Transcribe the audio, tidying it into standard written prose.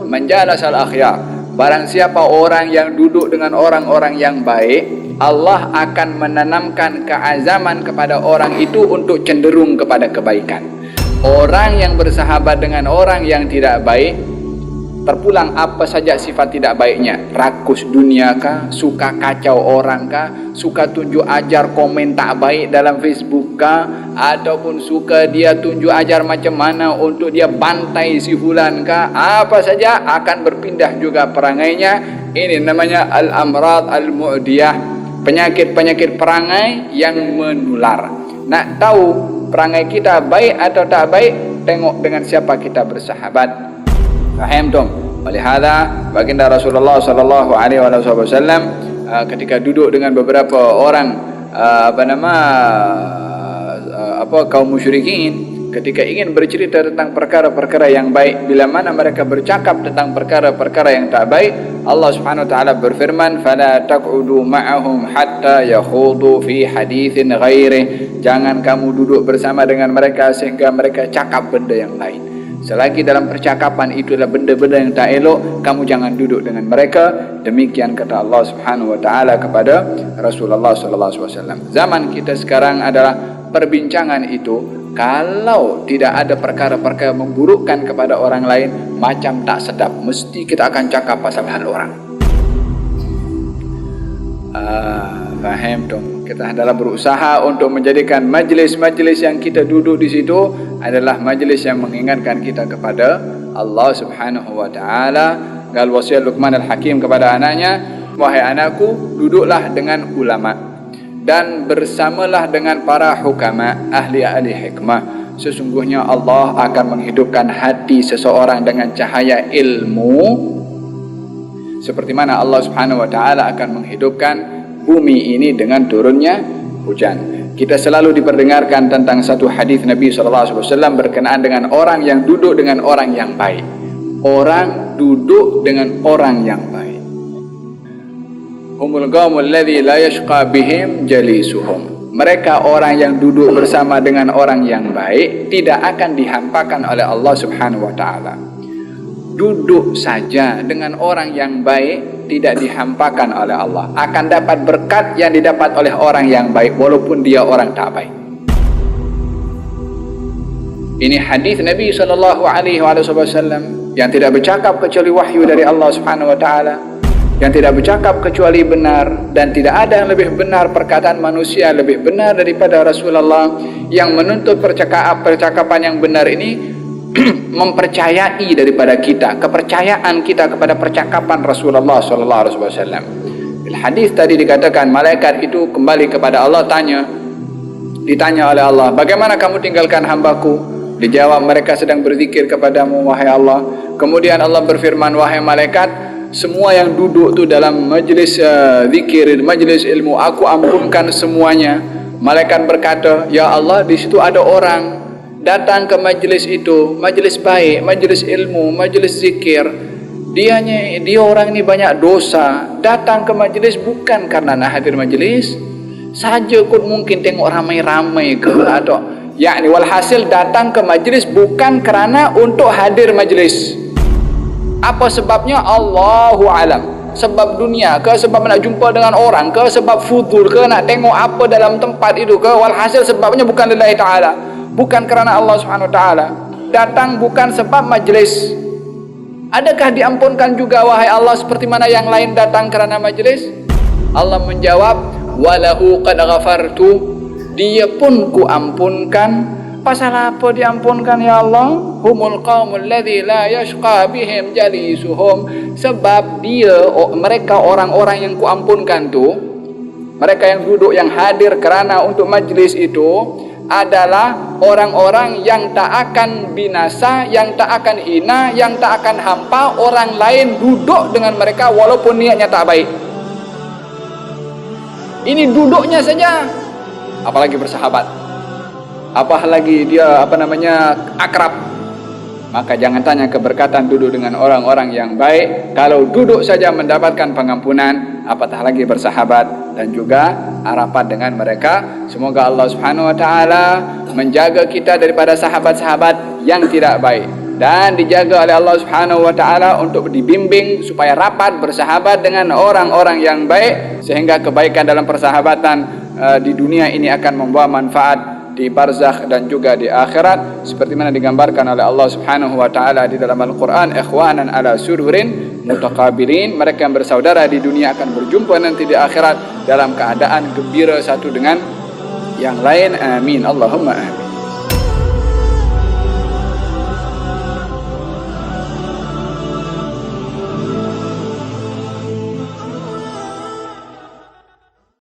man jalasal akhyar, barang siapa orang yang duduk dengan orang-orang yang baik, Allah akan menanamkan keazaman kepada orang itu untuk cenderung kepada kebaikan. Orang yang bersahabat dengan orang yang tidak baik, terpulang apa saja sifat tidak baiknya. Rakus dunia kah, suka kacau orang kah, suka tunjuk ajar komen tak baik dalam Facebook kah, ataupun suka dia tunjuk ajar macam mana untuk dia bantai si fulan kah, apa saja akan berpindah juga perangainya. Ini namanya al-amrad al-mu'diyah, penyakit-penyakit perangai yang menular. Nak tahu perangai kita baik atau tak baik, tengok dengan siapa kita bersahabat. Faham tum? Walihada baginda Rasulullah sallallahu alaihi wasallam ketika duduk dengan beberapa orang kaum musyrikin, ketika ingin bercerita tentang perkara-perkara yang baik, bila mana mereka bercakap tentang perkara-perkara yang tak baik, Allah Subhanahu wa taala berfirman, "Fala taq'udu ma'ahum hatta yakhudu fi haditsin ghairi." Jangan kamu duduk bersama dengan mereka sehingga mereka cakap benda yang lain. Selagi dalam percakapan itu adalah benda-benda yang tak elok, kamu jangan duduk dengan mereka. Demikian kata Allah Subhanahu wa taala kepada Rasulullah sallallahu alaihi wasallam. Zaman kita sekarang adalah perbincangan itu, kalau tidak ada perkara-perkara memburukkan kepada orang lain, macam tak sedap, mesti kita akan cakap pasal hal orang. Faham dong? Kita adalah berusaha untuk menjadikan majlis-majlis yang kita duduk di situ adalah majlis yang mengingatkan kita kepada Allah Subhanahu wa taala. Gal wasiat Luqman al-Hakim kepada anaknya, "Wahai anakku, duduklah dengan ulama dan bersamalah dengan para hukama, ahli-ahli hikmah. Sesungguhnya Allah akan menghidupkan hati seseorang dengan cahaya ilmu, seperti mana Allah Subhanahu wa taala akan menghidupkan bumi ini dengan turunnya hujan." Kita selalu diperdengarkan tentang satu hadis Nabi SAW berkenaan dengan orang yang duduk dengan orang yang baik. Orang duduk dengan orang yang baik. Humul qaumul ladzi la yashqa bihim jalisuhum. Mereka orang yang duduk bersama dengan orang yang baik tidak akan dihampakan oleh Allah Subhanahu wa taala. Duduk saja dengan orang yang baik tidak dihampakan oleh Allah, akan dapat berkat yang didapat oleh orang yang baik walaupun dia orang tak baik. Ini hadis Nabi sallallahu alaihi wasallam yang tidak bercakap kecuali wahyu dari Allah Subhanahu wa taala, yang tidak bercakap kecuali benar, dan tidak ada yang lebih benar perkataan manusia lebih benar daripada Rasulullah yang menuntut percakapan yang benar ini mempercayai daripada kita, kepercayaan kita kepada percakapan Rasulullah sallallahu alaihi wasallam. Di hadis tadi dikatakan malaikat itu kembali kepada Allah, ditanya oleh Allah, "Bagaimana kamu tinggalkan hambaku?" Dijawab, "Mereka sedang berzikir kepadamu wahai Allah." Kemudian Allah berfirman, "Wahai malaikat, semua yang duduk tu dalam majlis zikir, majlis ilmu, aku ampunkan semuanya." Malaikat berkata, "Ya Allah, di situ ada orang datang ke majlis itu, majlis baik, majlis ilmu, majlis zikir. Dia orang ini banyak dosa. Datang ke majlis bukan karena nak hadir majlis saja, kot mungkin tengok ramai-ramai ke atau yakni walhasil datang ke majlis bukan kerana untuk hadir majlis. Apa sebabnya? Allahu alam. Sebab dunia ke, sebab nak jumpa dengan orang ke, sebab fudul ke, nak tengok apa dalam tempat itu ke, walhasil sebabnya bukan lillahi ta'ala, bukan kerana Allah Subhanahu wa taala. Datang bukan sebab majlis. Adakah diampunkan juga wahai Allah seperti mana yang lain datang kerana majlis? Allah menjawab, "Walahu qad ghafartu." Dia pun ku ampunkan. Pasal apa diampunkan ya Allah? Humul qaumul ladzi la yashqa bihim jalisuhum. Sebab mereka orang-orang yang ku ampunkan tu, mereka yang duduk, yang hadir kerana untuk majlis itu adalah orang-orang yang tak akan binasa, yang tak akan hina, yang tak akan hampa orang lain duduk dengan mereka walaupun niatnya tak baik. Ini duduknya saja, apalagi bersahabat, apalagi dia akrab. Maka jangan tanya keberkatan duduk dengan orang-orang yang baik. Kalau duduk saja mendapatkan pengampunan, apatah lagi bersahabat dan juga rapat dengan mereka. Semoga Allah Subhanahu wa taala menjaga kita daripada sahabat-sahabat yang tidak baik. dan dijaga oleh Allah Subhanahu wa taala untuk dibimbing supaya rapat bersahabat dengan orang-orang yang baik, sehingga kebaikan dalam persahabatan di dunia ini akan membawa manfaat di barzakh dan juga di akhirat, seperti mana digambarkan oleh Allah Subhanahu wa taala di dalam Al-Qur'an, ikhwanan ala sururin mutaqabilin, mereka yang bersaudara di dunia akan berjumpa nanti di akhirat dalam keadaan gembira satu dengan yang lain. Amin, Allahumma amin.